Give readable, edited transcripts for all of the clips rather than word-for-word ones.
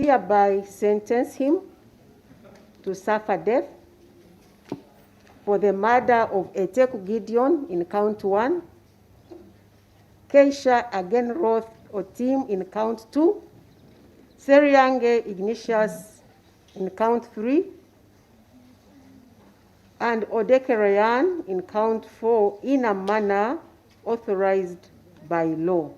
hereby sentence him to suffer death for the murder of Eteku Gideon in count 1, Keisha Agenroth Otim in count 2, Seriange Ignatius in count 3, and Odeke Rayan in count 4 in a manner authorized by law.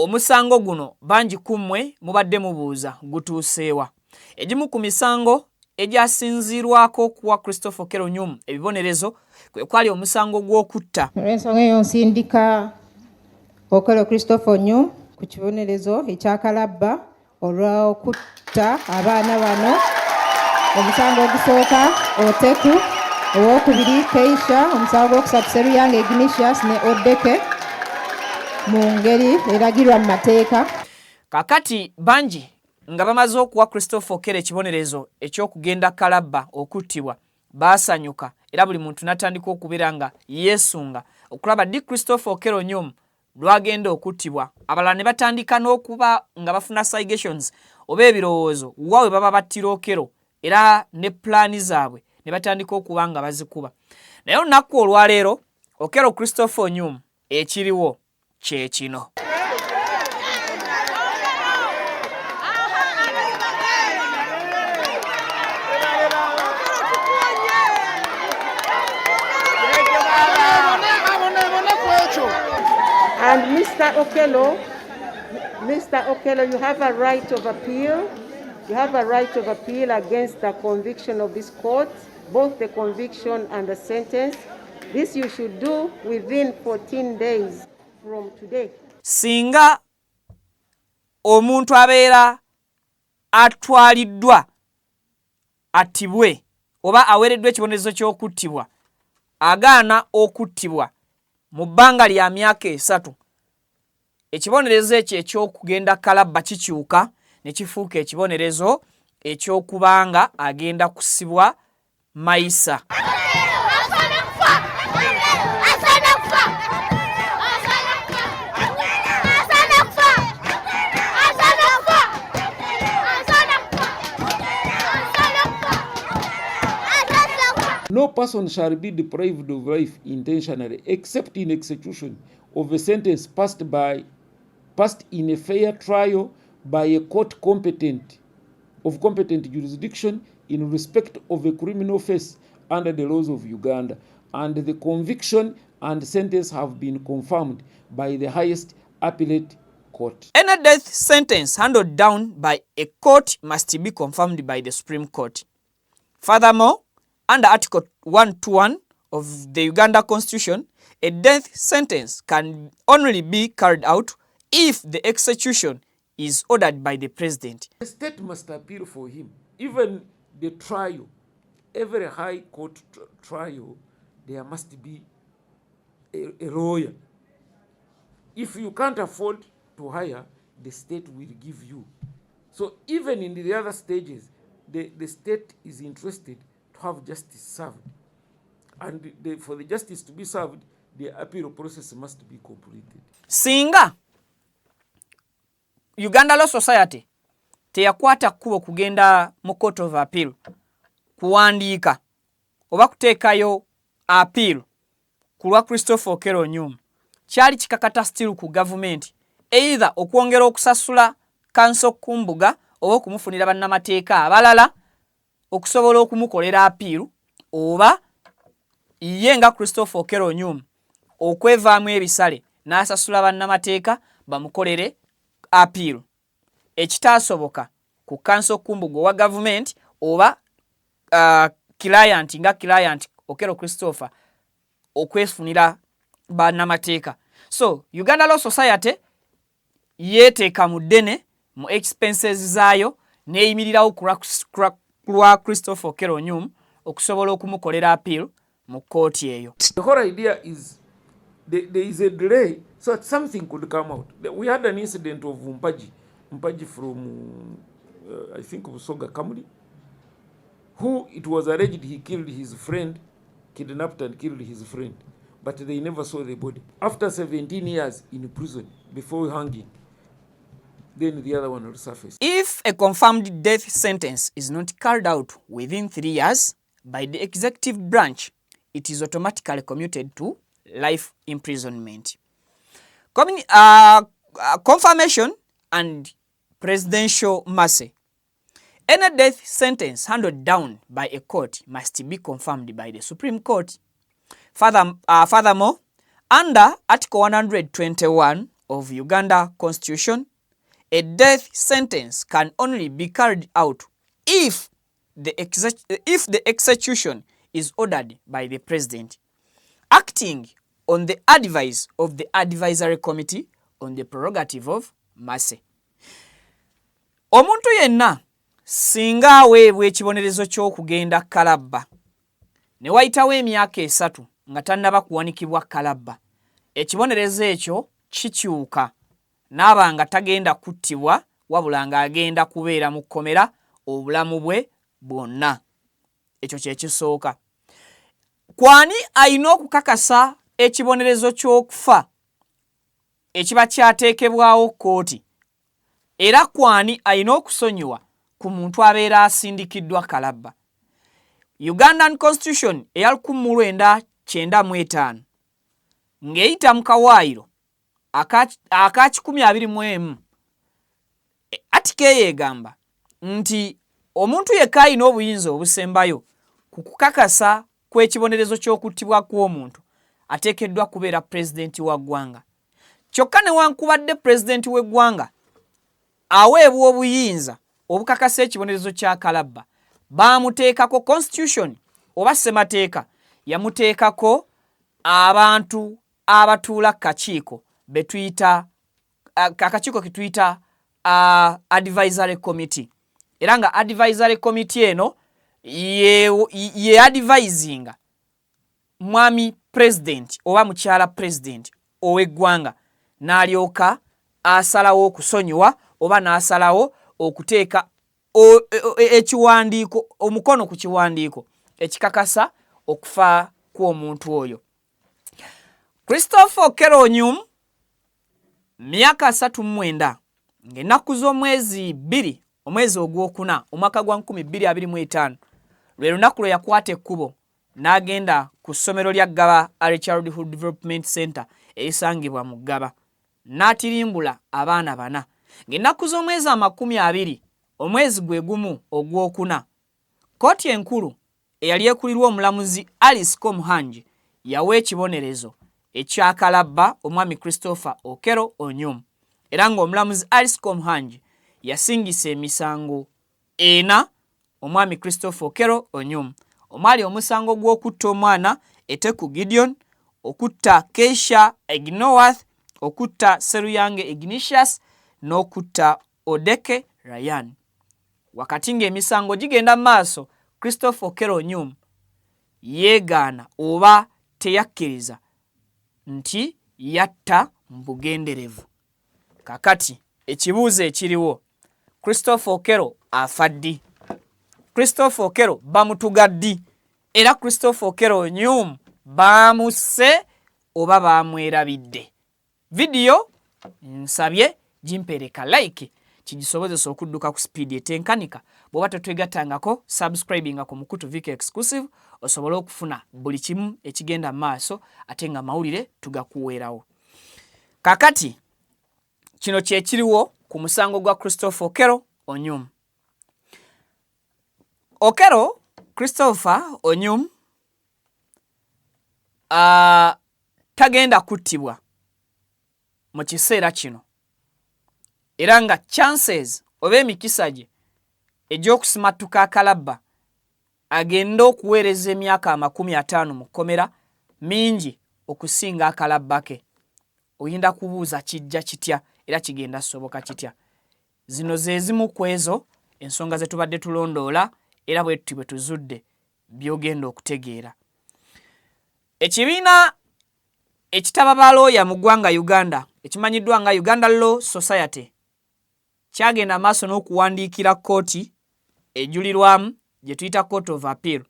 Omusango guno bangi kummwe mubadde mubuuza gutuuseewa. Egimu ku misango egyasinzirwako kuwa Christopher Okello Nyumu ebibonerezo kwe kwali omusango gw'okutta. Olw'ensonga eyo nsindika Okello Christopher Nyumu ku kibonerezo ekyakalabba olw'okutta abaana bano. Omusango ogusooka Oteku, owokubiri Keisha, omusango gwokusatu Seriange Ignatius ne Odeke mu ngeri eragirwa mu mateeka. Kakati bangi nga bamaze okuwa Christopher Okello ekibonerezo eky'okugenda kalabba okuttibwa baasanyuka era buli muntu n'atandika okubeera nga yeesunga okulaba ddi Christopher Okello Nyumu lwagenda okuttibwa. Abalala ne batandika n'okuba nga bafuna suggestions oba ebirowoozo wawe baba battira Okello era ne plaani zaabwe ne batandika okuba nga bazikuba. Naye olunaku olwaleero Okello Christopher Nyumu ekiriwo kye kino. And Mr. Okello, you have a right of appeal. You have a right of appeal against the conviction of this court, both the conviction and the sentence. This you should do within 14 days from today. Singa omuntu abeera atwaliddwa attibwe oba aweereddwa ekibonerezo ky'okuttibwa agaana okuttibwa mu bbanga lya myaka 3, ekibonerezo ekyo eky'okugenda kalabba kikyuka ne kifuuka ekibonerezo eky'okubanga agenda kusibwa mayisa. No person shall be deprived of life intentionally except in execution of a sentence passed in a fair trial by a court competent jurisdiction in respect of a criminal offence under the laws of Uganda, and the conviction and sentence have been confirmed by the highest appellate court. Any death sentence handed down by a court must be confirmed by the Supreme Court. Furthermore, under Article 121 of the Uganda Constitution, a death sentence can only be carried out if the execution is ordered by the president. The state must appeal for him. Even the trial, every high court trial, there must be a lawyer. If you can't afford to hire, the state will give you. So even in the other stages, the state is interested to have justice served. And for the justice to be served, the appeal process must be completed. Singa Uganda Law Society teyakwata kkubo kugenda mu Court of Appeal kuwandiika oba kuteekayo appeal ku lwa Christopher Okello Nyumu, kyali kikakata still ku government either okwongera okusasula kanso kumbuga oba okumufunira bannamateeka abalala okusobola okumukolera appeal, oba ye nga Christopher Okello Nyumu okwevaamu ebisale n'asasula bannamateeka bamukolere appeal. Ekitaasoboka ku kanso kumbuga wa government oba client nga client Okello Christopher okwefunira bannamateeka. So Uganda Law Society yeeteeka mu ddene mu expenses zaayo neeyimirirawo kulwa Christopher Okello Nyumu okusobola okumukolera appeal mu kooti eyo. The whole idea is there is a delay so that something could come out. We had an incident of Mpaji from I think Busoga Kamuli, who it was alleged he killed his friend, kidnapped and killed his friend. but they never saw the body. After 17 years in prison before hanging, then the other one will surface. If a confirmed death sentence is not carried out within 3 years by the executive branch, it is automatically commuted to life imprisonment. Confirmation and presidential mercy. Any death sentence handed down by a court must be confirmed by the Supreme Court. Furthermore, under Article 121 of Uganda Constitution, a death sentence can only be carried out if the execution is ordered by the President, acting on the advice of the Advisory Committee on the Prerogative of Mercy. Omuntu yenna singa aweebwa ekibonerezo ky'okugenda kalabba ne wayitawo emyaka 3 nga tannaba kuwanikibwa kalabba, ekibonerezo ekyo kikyuka n'aba nga tagenda kuttibwa wabula ng'agenda kubeera mu kkomera obulamu bwe bwonna. Ekyo kye kisooka. Kwani alina okukakasa ekibonerezo ky'okufa ekiba kyateekebwawo kkooti, era kwani alina okusonyiwa ku muntu abeera asindikiddwa kalabba. Ugandan Constitution eya 1995 ng'eyita mu kawaayiro aka 121 Article egamba nti omuntu yekka alina obuyinza obusembayo ku kukakasa kw'ekibonerezo ky'okuttibwa kw'omuntu ateekeddwa kubeera pulezidenti wa ggwanga. Kyokka newankubadde pulezidenti w'eggwanga aweebwa obuyinza obukakasa ekibonerezo kya kalabba, baamuteekako constitution oba ssemateeka yamuteekako abantu abatuula kakiiko betuyita akakiiko ketuyita advisory committee, era nga advisory committee eno ye advisinga mwami president oba mukyala president ow'eggwanga n'alyoka asalawo okusonyiwa oba n'asalawo okuteeka ekiwandiiko omukono ku kiwandiiko ekikakasa okufa kw'omuntu oyo. Christopher Okello Onyum myaka 39 ng'ennaku z'omwezi 2 omwezi ogwokuna omwaka gwa 2025 lwe lunaku lwe yakwata ekkubo n'agenda ku ssomero lya Gaba Early Childhood Development Center erisangibwa mu Gaba n'atirimbula abaana 4 ng'ennaku z'omwezi 20 omwezi gwe gumu ogwokuna kkooti enkulu eyali ekulirwa omulamuzi Alice Komuhangi yawa ekibonerezo ekya kalabba omwami Christopher Okello Onyum, era ng'omulamuzi Alice Komuhangi yasingisa emisango 4 omwami Christopher Okello Onyum, omwali omusango gw'okutta omwana Eteku Gideon, okutta Keisha Egnowath, okutta Seruyange Ignatius n'okutta Odeke Ryan. Wakati ng'emisango gigenda maaso, Christopher Okello Onyum yeegaana oba teyakkiriza nti yatta mu bugenderevu. Kakati ekibuuzo ekiriwo, Christopher Okello afa ddi? Christopher Okello bamutuga ddi? Era Christopher Okello Onyum baamusse oba baamwerabidde? Video nsabye gimpereka like kigisobozesa okudduka ku speed etenkanika. Bw'oba tetwegattangako subscribinga ku Mukutu Vic Exclusive osobole okufuna buli kimu ekigenda maaso ate nga mawulire tugakuweerawo. Kakati kino kye kiriwo ku musango gwa Christopher Okello Onyum. Okello Christopher Onyum tagenda kuttibwa mu kiseera kino, era nga chances oba emikisa gye egy'okusimatuka akalabba agenda okuweereza emyaka 50 mu kkomera mingi okusinga akalabba ke. Oyinda kubuuza kijja kitya era kigenda soboka kitya? Zino ze zimu ku ezo ensonga ze tubadde tulondoola era bwe tuti bwe tuzudde byogenda okutegeera. Ekibiina ekitaba balooya mu ggwanga Uganda ekimanyiddwa nga Uganda Law Society kyagenda maaso n'okuwandiikira kkooti ejulirwamu gye tuyita Court of Appeal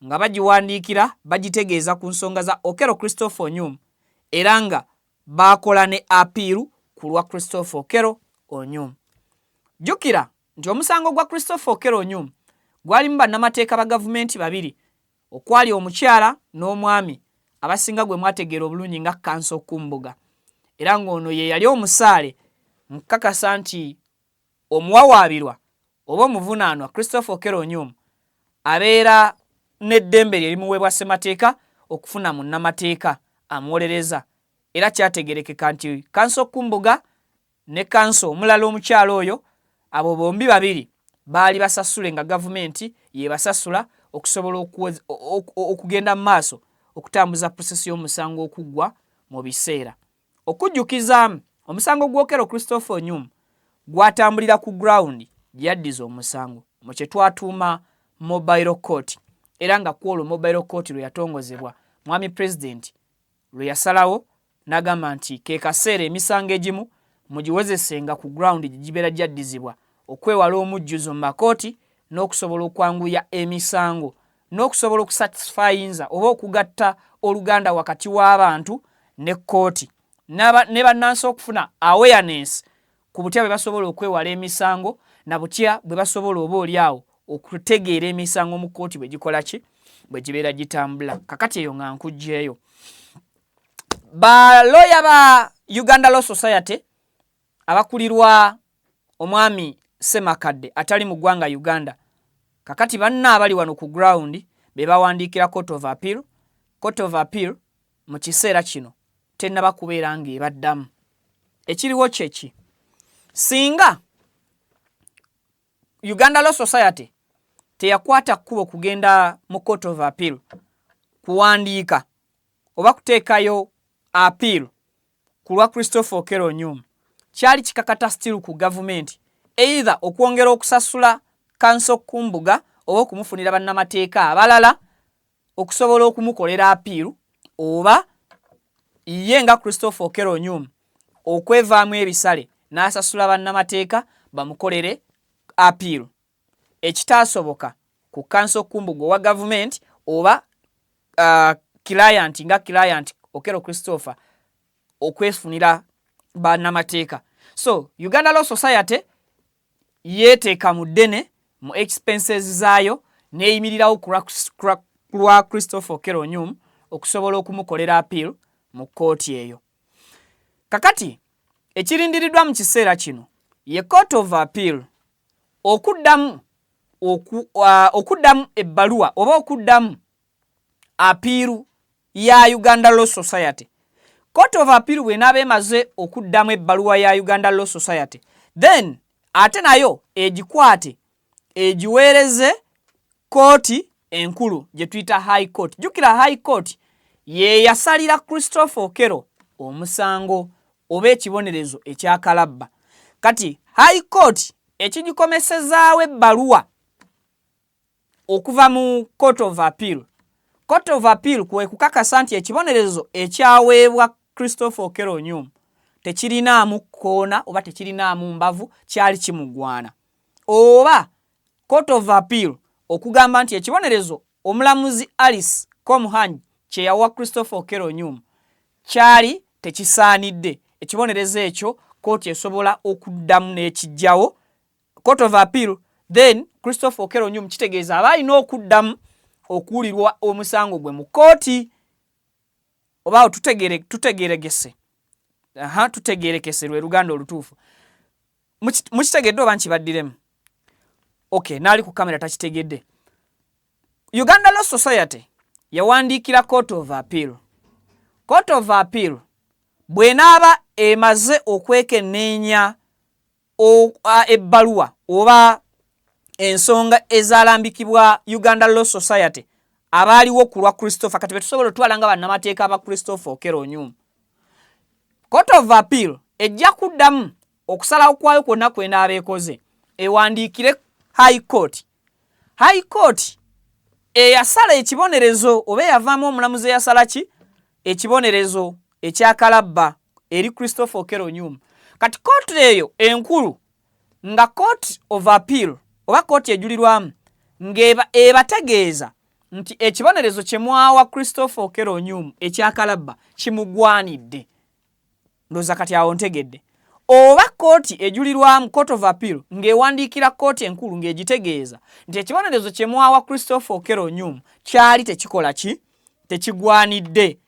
nga bagiwandiikira bagitegeeza ku nsonga za Okello Christopher Onyum era nga baakola ne apiiru ku lwa Christopher Okello Onyum. Jjukira nti omusango gwa Christopher Okello Onyum gwalimu bannamateeka ba gavumenti babiri okwali omukyala n'omwami abasinga gwe mwategeera obulungi nga Kanso Kumbuga era ng'ono ye yali omusaale nkakasa nti omuwawaabirwa oba omuvunaanwa Christopher Okello Onyum abeera n'eddembe lye limuweebwa ssemateeka okufuna munnamateeka amuwolereza era kyategerekeka nti Kanso Kumbuga ne Kanso omulala omukyala oyo abo bombi babiri baali basasule nga gavumenti ye basasula okusobola okugenda mu maaso okutambuza prosesi y'omusango okuggwa mu biseera. Okujjukiza omusango gwa Okello Christopher Onyum gwatambulira ku ground yaddiza omusango mu kye twatuuma mobile court era nga kwolwo mobile court lwe yatongozebwa mwami president lwe yasalawo n'agamba nti ke kaseera emisango egimu mugiwezesenga ku ground gibeera gyaddizibwa okwewala omujjuzo mu makooti n'okusobola okwanguya emisango n'okusobola okusatisfyinza oba okugatta oluganda wakati w'abantu ne kkooti ne bannansi okufuna awareness ku butya bwe basobola okwewala emisango na butya bwe basobola oba oliawo okutegeera emisango mu kkooti bwe gikola ki bwe gibeera gitambula. Kakati eyo nga nkugjeeyo baloya ba Uganda Law Society abakulirwa omwami Ssemakadde atali mu ggwanga Uganda kakati banna abali wano ku ground be bawandiikira Court of Appeal. Court of Appeal mu kiseera kino tennaba kubeera ng'ebaddamu. Ekiriwo kyeki singa Uganda Law Society teyakwata kkubo kugenda mu Court of Appeal kuwandiika oba kuteekayo appeal ku lwa Christopher Okello Onyum kyali kikakata still ku gavumenti either okwongera okusasula Kanso Kumbuga oba okumufunira bannamateeka abalala okusobola okumukolera appeal oba ye nga Christopher Okello Onyum okwevaamu ebisale n'asasula bannamateeka bamukolere appeal. Ekitaasoboka ku Kanso Kumbuga wa gavumenti oba client nga client Okello Christopher okwefunira bannamateeka. So Uganda Law Society yeeteeka mu ddene mu expenses zaayo neeyimirirawo ku lwa Christopher Okello Onyum okusobola okumukolera appeal mu kkooti eyo. Kakati ekirindiriddwa mu kiseera kino ye Court of Appeal okuddamu ebbaluwa oba okuddamu appeal ya Uganda Law Society. Court of Appeal bw'enaaba emaze okuddamu ebbaluwa ya Uganda Law Society then ate nayo egikwate egiweereze kooti enkulu gye tuyita High Court. Jjukira High Court ye yasalira Christopher Okello omusango oba ekibonerezo ekyakalabba. Kati High Court ekigikomesezaawo ebbaluwa okuva mu Court of Appeal. Court of Appeal kwe kukakasa nti ekibonerezo ekyaweebwa Christopher Okello Onyum tekirinaamu koona oba tekirinaamu mbavu kyali kimugwana. Oba Court of Appeal okugamba nti ekibonerezo omulamuzi Alice Komuhanyi kye yawa Christopher Okello Onyum kyali tekisaanidde. Ekibonerezo ekyo kooti esobola okuddamu n'ekijjawo Court of Appeal then Christopher Okello Onyum kitegeeza aba alina okuddamu okuwulirwa omusango gwe mu kooti. Oba tutegeeregese tutegeerekese lwe luganda olutuufu mukitegedde oba nkibaddiremu. Okay, naali ku kamera takitegedde. Uganda Law Society yawandiikira Court of Appeal. Court of Appeal bw'enaaba emaze okwekenneenya ebbaluwa oba ensonga ezaalambikibwa Uganda Law Society abaaliwo ku lwa Christopher kati betusobola otwala nga bannamateeka aba Christopher Okello Onyum. Court of Appeal ejja kuddamu okusalawo kwayo kwonna kw'enaaba ekoze ewandiikire High Court. High Court eyasala ekibonerezo oba eyavaamu omulamuzi eyasala ki ekibonerezo ekyakalabba eri Christopher Okello Onyum. Kati kooti eyo enkulu nga Court of Appeal oba kooti ejulirwamu ng'ebategeeza nti ekibonerezo kye mwawa Christopher Okello Onyumu ekyakalabba kimugwanidde. Ndoza kati awo ntegedde. Oba kooti ejulirwamu Court of Appeal ng'ewandiikira kooti enkulu ng'egitegeeza nti ekibonerezo kye mwawa Christopher Okello Onyumu kyali tekikola ki? Tekigwanidde.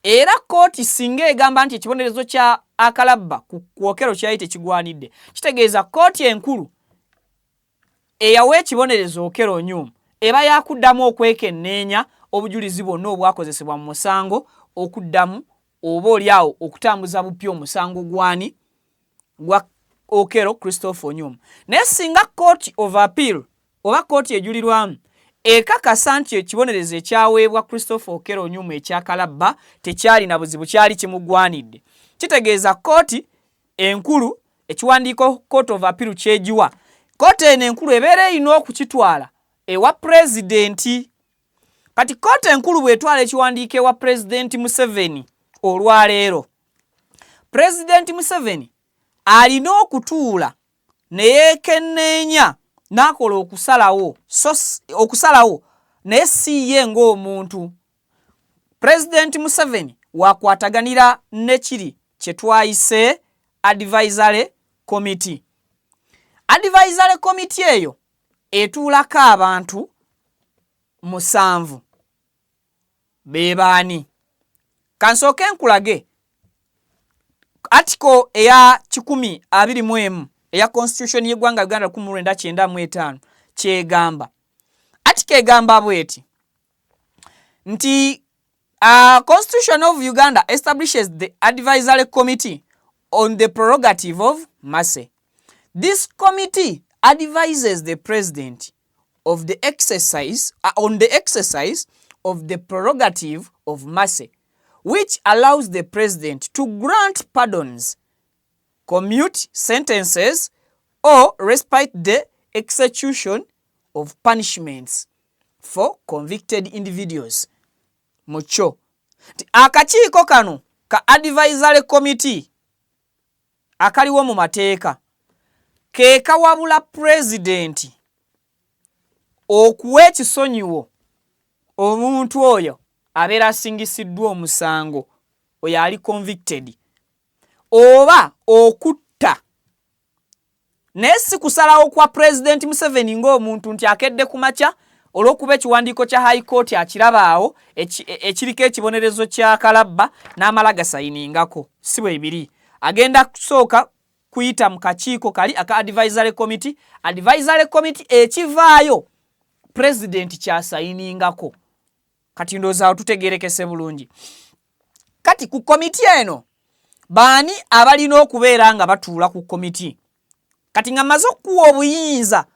Era kooti singa egamba nti ekibonerezo kya akalabba ku Okello kyali tekigwanidde, kitegeeza kooti enkulu eyawa ekibonerezo Okello Onyumu eba yakuddamu okwekenneenya obujulizi bwonna obwakozesebwa mu musango, okuddamu oba oliawo okutambuza bupya omusango gwani gwa Okello Christopher Onyumu. Naye singa Court of Appeal oba kooti ejulirwamu ekakasa nti ekibonerezo ekyaweebwa Christopher Okello Onyumu ekyakalabba tekyali na buzibu, kyali kimugwanidde, kitegeeza kooti enkulu ekiwandiiko Court of Appeal kyegiwa, kooti eno enkulu ebeera erina okukitwala ewa pulezidenti. Kati kooti enkulu bwetwala ekiwandiiko ewa Pulezidenti Museveni olwaleero, Pulezidenti Museveni alina okutuula ne yeekenneenya n'akola okusalawo naye si ye ng'omuntu. Pulezidenti Museveni wakwataganira ne kiri kye twayise Advisory Committee. Advisory Committee eyo etuulako abantu 7. Be baani? Kansooke nkulage article eya 121 eya Constitution y'eggwanga Uganda 1995 kyegamba. Article egamba bweti nti Constitution of Uganda establishes the Advisory Committee on the prerogative of mercy. This committee advises the President of the exercise on the exercise of the prerogative of mercy, which allows the President to grant pardons, commute sentences, or respite the execution of punishments for convicted individuals. Mucho. Akakiiko kano ka Advisory Committee akaliwo mu mateeka ke kawabula President okuwa ekisonyiwo omuntu oyo abeera asingisiddwa omusango, oyo ali convicted, oba okutta. Naye si kusalawo kwa President Museveni ng'omuntu nti akedde ku makya olw'okuba ekiwandiiko kya High Court akirabaawo ekiriko ekibonerezo kya kalabba n'amala gasayiningako. Si bwe biri. Agenda kusooka kuyita mu kakiiko kali aka Advisory Committee. Advisory Committee ekivaayo President kyasayiningako. Kati ndowooza tutegeerekese bulungi. Kati ku committee eno baani abalina okubeera nga batuula ku committee? Kati nga maze okuwa obuyinza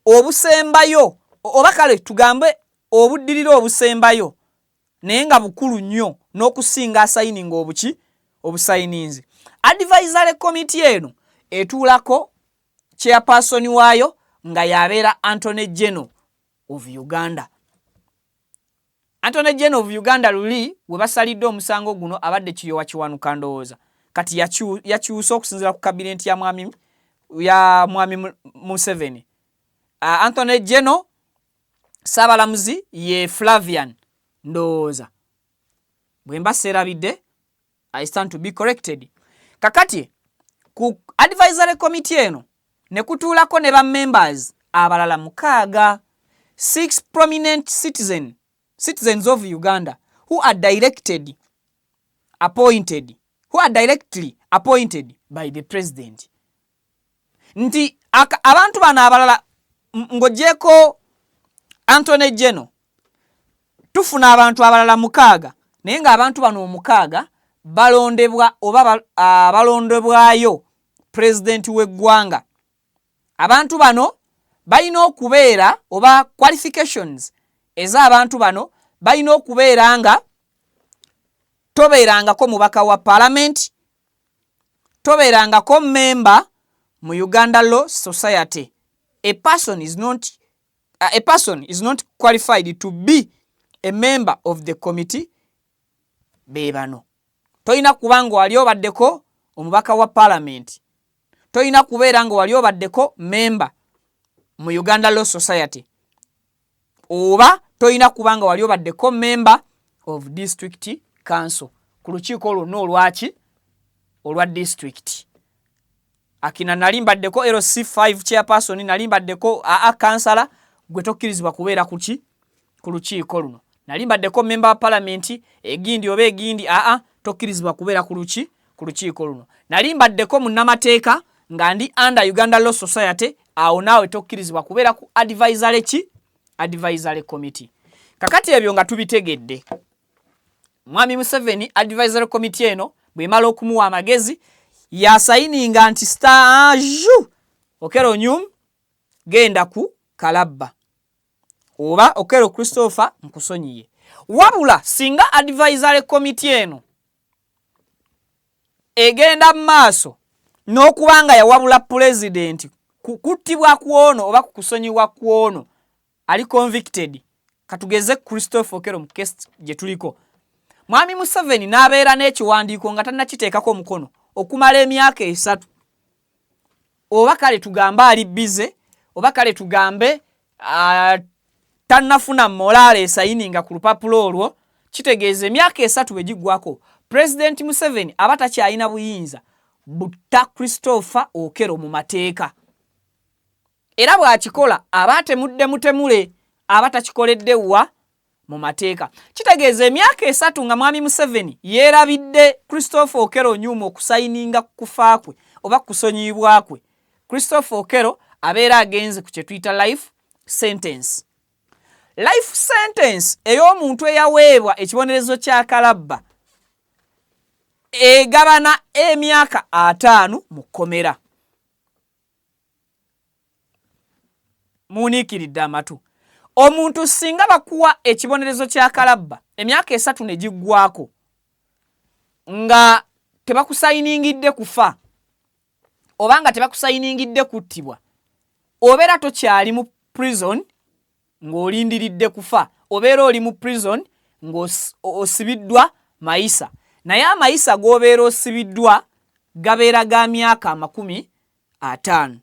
obusembayo oba kale tugambe obuddirira obusembayo naye nga bukulu nnyo n'okusinga asayininga obusayininzi. Advisory Committee eno etuulako chairperson waayo nga yabeera Attorney General of Uganda. Attorney General of Uganda luli we basalidde omusango guno abadde Kiyowa Kiwanuka ndowooza. Kati yakyusa okusinziira ku cabinet ya mwami Museveni. Attorney General Saabalamuzi ye Flavian ndowooza. Bwe mba seerabidde, I stand to be corrected. Kakati ku Advisory Committee eno ne kutuulako ne ba members abalala 6, 6 prominent citizens of Uganda who are directly appointed by the President. Nti abantu bano abalala ng'ogyeko Attorney General tufuna abantu abalala 6 naye ng'abantu bano 6 balondebwa oba balondebwayo President w'eggwanga. Abantu bano balina okubeera oba qualifications ez'abantu bano balina okubeera nga tobeerangako mubaka wa Parliament, tobeerangako member mu Uganda Law Society. A person is not qualified to be a member of the committee. Bebano toyina kubanga wali obaddeko omubaka wa Parliament, toyina kubeera nga wali obaddeko member mu Uganda Law Society, oba toyina kubanga wali obaddeko member of district council ku lukiiko lwonna olwa district. Akina nali mbaddeko LC5 chairperson, nali mbaddeko councillor, gwe tokkirizibwa kubeera ku lukiiko luno. Nali mbaddeko member wa parliament egindi oba egindi tokkirizibwa kubeera ku lukiiko luno. Nali mbaddeko munnamateeka nga ndi under Uganda Law Society, awo naawe tokkirizibwa kubeera ku advisory committee. Kakati ebyo nga tubitegedde, Mwami Museveni advisory committee eno bwemala okumuwa amagezi yasayininga nti staju Okello Onyum genda ku Kalabba oba Okello Christopher nkusonyiye. Wabula singa advisory committee eno egenda maaso n'okubanga yawabula president kuttibwa kwono oba kusonyiwa kwono ali convicted, katugeze Christopher Okello mu case gye tuliko, Mwami Museveni n'abeera n'ekiwandiiko nga tannakiteekako omukono okumala emyaka 3, oba kale tugambe ali bize, oba kale tugambe tannafuna morale esayininga ku lupapula olwo, kitegeeza emyaka 3 bwe giggwako President Museveni aba takyalina buyinza butta Christopher Okello mu mateeka. Era bw'akikola aba atemudde mutemule, aba takikoledde wa mu mateeka. Kitegeeza emyaka 3 nga Mwami Museveni yeerabidde Christopher Okello Onyum okusayininga kufa kwe oba kusonyibwa kwe, Christopher Okello abeera agenze ku kye tuyita life sentence. Life sentence ey'omuntu eyaweebwa ekibonerezo kya Kalabba egabana emyaka 5 mu kkomera. Muniikiridde amatu. Omuntu singa bakuwa ekibonerezo kya Kalabba emyaka 3 ne giggwako nga tebakusayiningidde kufa oba nga tebakusayiningidde kuttibwa, obeera tokyali mu prison ng'olindiridde kufa, obeera oli mu prison ng'osibiddwa mayisa, naye amayisa g'obeera osibiddwa gabeera ga myaka 50.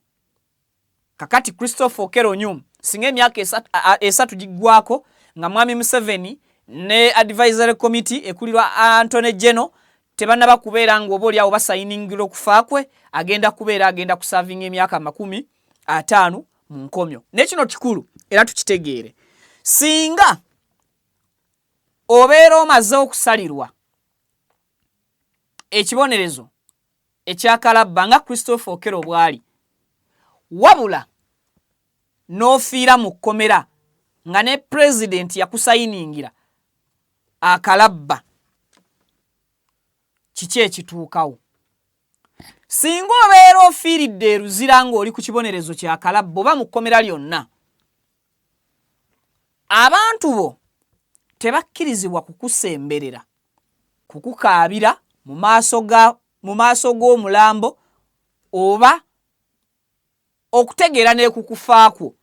Kakati Christopher Okello Onyum singa emyaka 3 giggwako nga Mwami Museveni ne advisory committee ekulirwa Anthony General tebannaba kubeera ng'oba oli awo basayiningira okufa kwe, agenda kusavinga emyaka 50 mu nkomyo. N'ekino kikulu era tukitegeere, singa obeera omaze okusalirwa ekibonerezo ekya Kalabba nga Christopher Okello bw'ali, wabula n'ofiira mu kkomera nga ne president yakusayiningira Kalabba, kiki ekituukawo? Singa obeera ofiiridde eruzira ng'oli ku kibonerezo kya Kalabba oba mu kkomera lyonna, abantu bo tebakkirizibwa kukusemberera, kukukaabira mu maaso g'omulambo oba okutegeera ne kukufaako,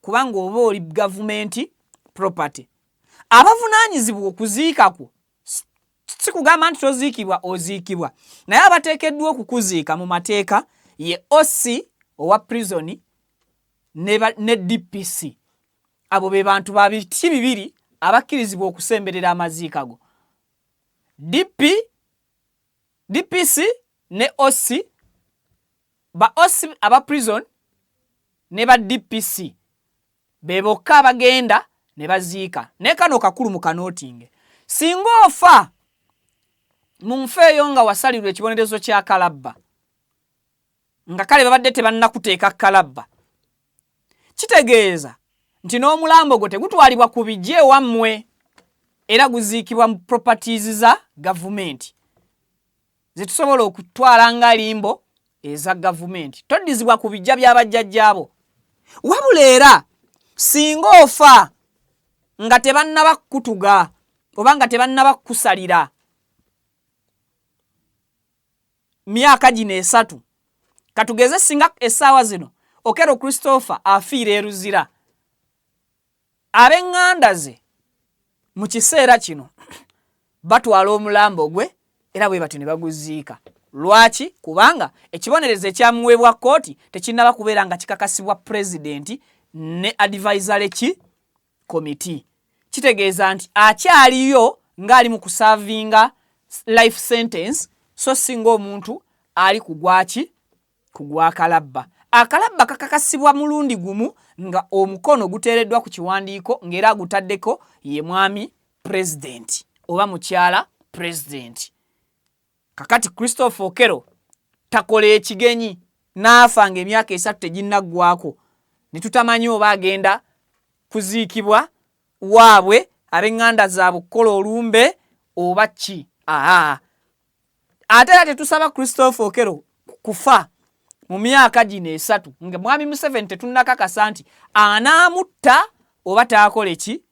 kubanga oba oli gavumenti property. Abavunaanyizibwa okuziikako si kugamba nti toziikibwa, oziikibwa, naye abateekeddwa okukuziika mu mateeka ye OC owa prison ne DPC. Abo be bantu babiti bibiri abakkirizibwa okusemberera amaziika go. DPC ne OC, ba OC aba prison ne ba DPC be bokka abagenda ne baziika. Ne kano kakulu mu kanootinge, singa ofa mu nfeeyo nga wasalirwa ekibonerezo kya Kalabba nga kale babadde tebannakuteeka Kalabba, kitegeeza nti n'omulambo gwo tegutwalibwa ku bijje ewammwe era guziikibwa mu properties za gavumenti zetusobola okutwala nga limbo eza gavumenti, toddizibwa ku bijja by'abajjajjaabo. Wabula era singa ofa nga tebannaba kutuga oba nga tebannaba kusalira myaka gino 3, katugeze singa essaawa zino Okello Christopher afiira eruzira, ab'eŋŋanda ze mu kiseera kino batwala omulambo gwe era bwe batyo ne baguziika. Lwaki? Kubanga ekibonerezo ekyamuweebwa kooti tekinnaba kubeera nga kikakasibwa president ne advisory committee. Kitegeeza nti akyaliyo ng'ali mu kusavinga life sentence, so singa omuntu ali kugwaki kugwa kalabba. Akalabba kakakasibwa mulundi gumu nga omukono guteereddwa ku kiwandiiko ng'era gutaddeko ye mwami president oba mukyala president. Kakati Christopher Okello takola ekigenyi n'afa ng'emyaka 3 teginnaggwako, ne tutamanyi oba agenda kuziikibwa waabwe ab'eŋŋanda zaabwe okukola olumbe oba ki. Ate era tetusaba Christopher Okello kufa mu myaka gino 3 nga mwami Museveni tetunnakakasa nti anaamutta oba taakola ki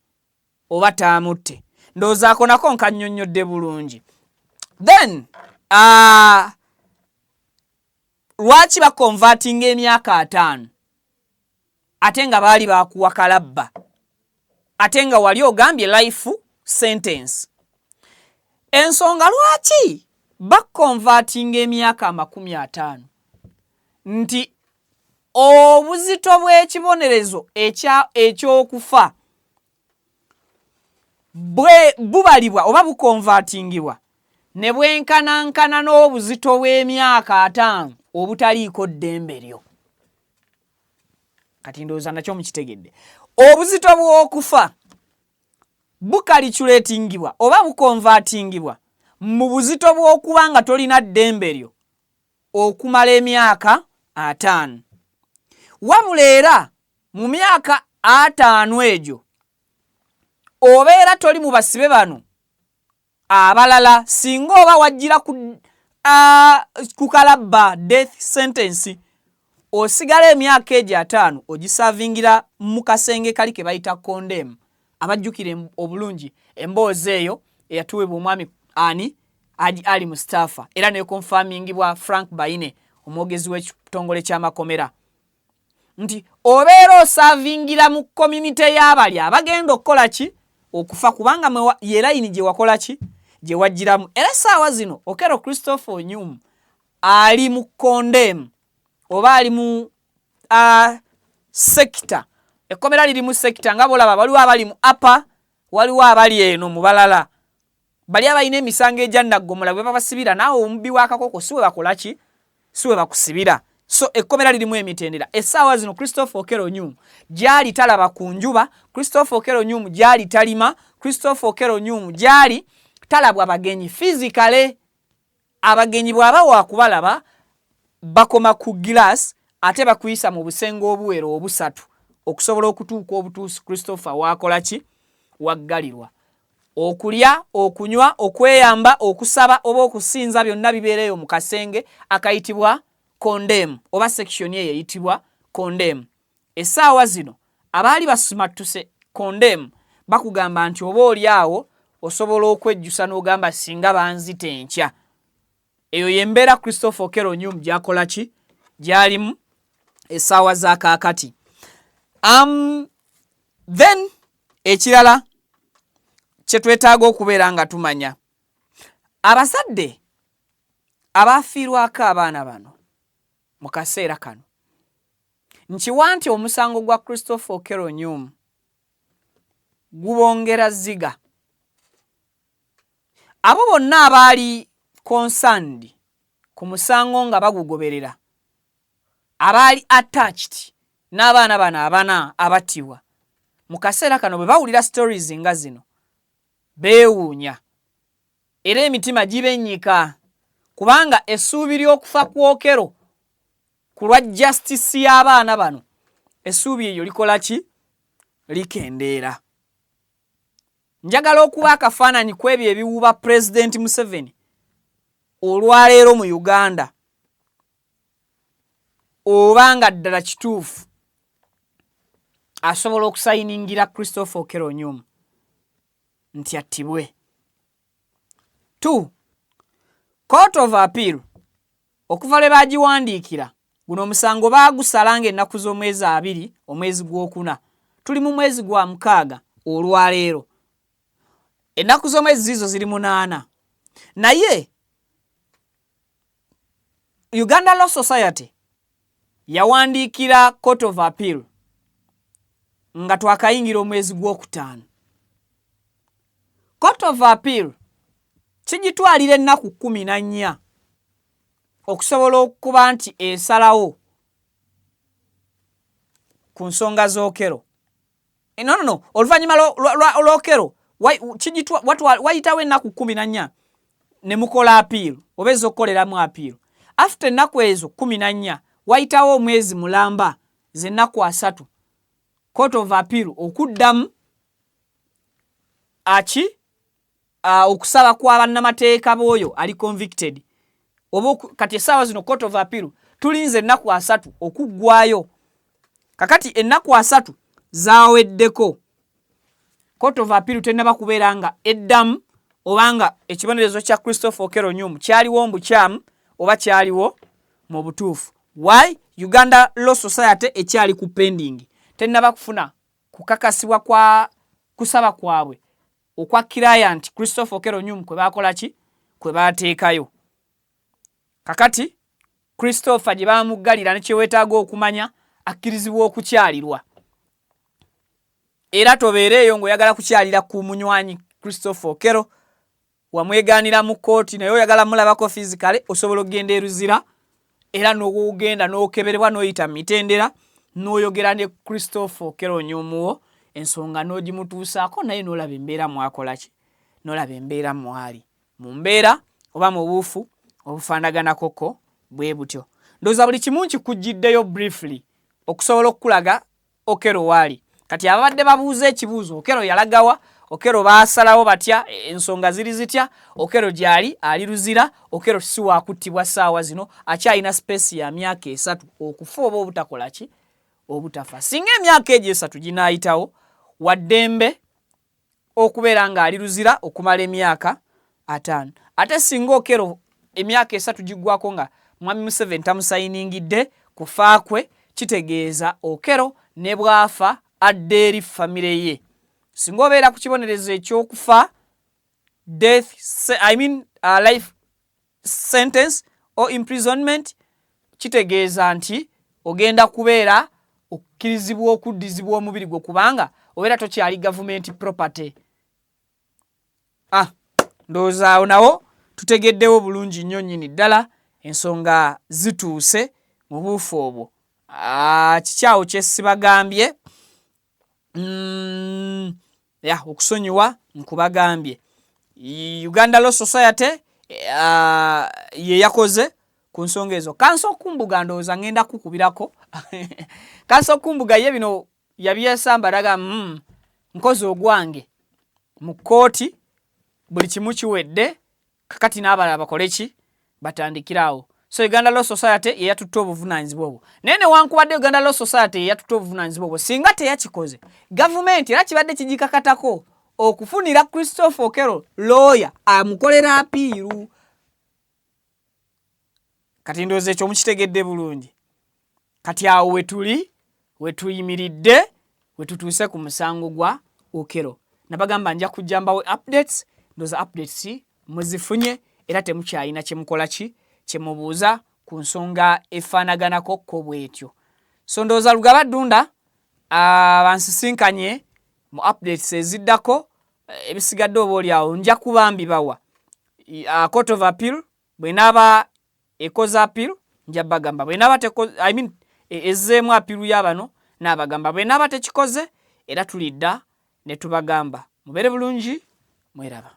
oba taamutte. Ndowoozaako nako nkannyonnyodde bulungi. Then lwaki bakonvatinga emyaka 5 ate nga baali bakuwa kalabba, ate nga wali ogambye life sentence? Ensonga lwaki bakonvatinga emyaka 50 nti obuzito bw'ekibonerezo eky'okufa bubalibwa oba bukonvatingibwa ne bwenkanankana n'obuzito bw'emyaka 5 obutaliiko ddembe lyo. Kati ndowooza nakyo mukitegedde. Obuzito bw'okufa bukalikyuletingibwa oba bukonvatingibwa mu buzito bw'okuba nga tolina ddembe lyo okumala emyaka 5. Wabula era mu myaka 5 egyo obeera toli mu basibe bano abalala, singa oba wajjira ku kalabba death sentence, osigala emyaka egyo 5 ogisavingira mu kasenge kali ke bayita condemn. Abajjukire obulungi emboozi eyo eyatuweebwa omwami Ali Mustafa era ne confirmingibwa Frank Baine, omwogezi w'ekitongole ky'amakomera, nti obeera osavingira mu community y'abali abagenda okukola ki okufa, kubanga ye layini gye wakola ki gye wajjiramu. Era essaawa zino Okello Christopher Onyum ali mu condemn oba ali mu sector. Ekkomera liri mu sector nga bolaba, waliwo abali mu upper, waliwo abali eno mu balala. Bali abalina emisango egya naggomola bwe babasibira, naawe omubbi w'akakoko siwe bakola ki siwe bakusibira. So ekkomera lirimu emitendera. Essaawa zino Christopher Okello Onyum gyali talaba ku njuba, Christopher Okello Onyum gyali talima, Christopher Okello Onyum gyali talabwa abagenyi physically. Abagenyi bw'aba waakubalaba bakoma ku glass ate bakuyisa mu busenge obuwera obusatu okusobola okutuuka obutuusi Christopher waakola ki waggalirwa. Okulya, okunywa, okweyamba, okusaba oba okusinza byonna bibeereyo mu kasenge akayitibwa condemn oba section eyo eyitibwa condemn. Essaawa zino abaali basumattuse condemn bakugamba nti oba oli awo osobola okwejjusa n'ogamba singa banzite enkya. Eyo yembeera Christopher Okello Onyum gyakola ki gyalimu essaawa za kaakati. Then ekirala kye twetaaga okubeera nga tumanya, abazadde abaafiirwako abaana bano mu kaseera kano, nkiwa nti omusango gwa Christopher Okello Onyum gubongera ziga. Abo bonna abaali concerned ku musango nga bagugoberera, abaali attached n'abaana bano abana abattibwa mu kaseera kano, bwe bawulira stories nga zino beewuunya era emitima gibennyika, kubanga essuubi ly'okufa kwa Okello ku lwa justice y'abaana bano, essuubi eryo likola ki likendeera. Njagala okuba akafaananyi ku ebyo ebiwuuba President Museveni olwaleero mu Uganda, obanga ddala kituufu asobola okusayiningira Christopher Okello Onyum nti attibwe. 2. Court of Appeal okuva lwe baagiwandiikira, guno omusango baagusala ng'ennaku z'omwezi 2 omwezi gw'okuna, tuli mu mwezi gwa 6 olwaleero. Ennaku z'omwezi zizo ziri 8, naye Uganda Law Society yawandiikira Court of Appeal nga twakayingira omwezi gw'okutaano. Court of Appeal kigitwalira ennaku 14 okusobola okuba nti esalawo ku nsonga z'Okello. No. Oluvannyuma lw'Okello wayitawo ennaku 14 ne mukola appeal oba ez'okukoleramu appeal. After ennaku ezo 14 wayitawo omwezi mulamba z'ennaku 3 Court of Appeal okuddamu okusaba kwa bannamateeka b'oyo ali convicted. Oba kati essaawa zino Court of Appeal tulinze ennaku 3 okuggwayo. Kakati ennaku 3 zaaweddeko. Court of Appeal tennaba kubeera nga eddamu obanga ekibonerezo kya Christopher Okello Onyumu kyaliwo mbukyamu oba kyaliwo mu butuufu. Why? Uganda Law Society ekyali ku pending. Tennaba kufuna kukakasibwa kwa kusaba kwabwe okwa client Christopher Okello Onyumu kwe bakola ki? Kwe baateekayo. Kakati Christopher gye baamuggalira ne kyewetaaga okumanya akkirizibwa okukyalirwa. Era tobeereeyo ng'oyagala kukyalira ku munywanyi Christopher Okello wamwegaanira mu kooti naye oyagala mulabako physically osobola okugenda eruzira era n'ogenda n'okeberebwa n'oyita mu mitendera n'oyogera ne Christopher Okello Onyumu ensonga n'ogimutuusaako naye n'olaba embeera mwakola ki? N'olaba embeera mwali. Mu mbeera oba mu buufu obufaanaganakoko bwe butyo. Ndowooza buli kimu nkikujjiddeyo briefly okusobola okulaga Okello waali. Kati abadde babuuza ekibuuzo Okello yalagawa, Okello baasalawo batya, ensonga ziri zitya, Okello gyali ali luzira, Okello si waakuttibwa ssaawa zino, akyalina space ya myaka 3 okufa oba obutakola ki? Obutafa. Singa emyaka egyo 3 ginaayitawo waddembe okubeera nga ali luzira okumala emyaka 5. Ate singa Okello emyaka 3 giggwako nga Mwami Museveni tamusayiningidde kufa kwe, kitegeeza Okello ne bwafa adde eri famire ye. Singa obeera ku kibonerezo ekyokufa life sentence or imprisonment, kitegeeza nti ogenda kubeera okkirizibwa okuddizibwa omubiri gwo kubanga obeera tokyali government property. Ndowooza awo nawo tutegeddewo bulungi nnyo nnyini ddala ensonga zituuse mu buufu obwo. Kikyawo kye sibagambye okusonyiwa nkubagambye. Uganda Law Society ye yakoze ku nsonga ezo. Kanso Kumbuga ndowooza ngenda kukubirako. Kanso Kumbuga ye bino yabyesamba daga nkozi ogwange mu kooti buli kimu kiwedde kakati n'abalala bakole ki? Batandikirawo. So Uganda Law Society ye yatutte obuvunaanyizibwa obwo. Naye newankubadde Uganda Law Society ye yatutte obuvunaanyizibwa obwo singa teyakikoze gavumenti era kibadde kigikakatako okufunira Christopher Okello lawyer amukolera apiiru. Kati ndowooza ekyo mukitegedde bulungi. Kati awo wetuyimiridde wetutuuse ku musango gwa Okello. Nabagamba nja kujja mbawe updates. Ndowooza updates muzifunye era temukyalina kyemukola ki? Kyemubuuza ku nsonga efaanaganako ko bwetyo. So ndowooza Lugaba Ddunda bansisinkanye mu updates eziddako ebisigadde oboolyawo nja kuba mbibawa. Court of Appeal bw'enaaba ekoza appeal nja bagamba, bw'enaaba ezzeemu appeal y'abano n'abagamba, bw'enaaba tekikoze era tulidda ne tubagamba. Mubeere bulungi, mweraba.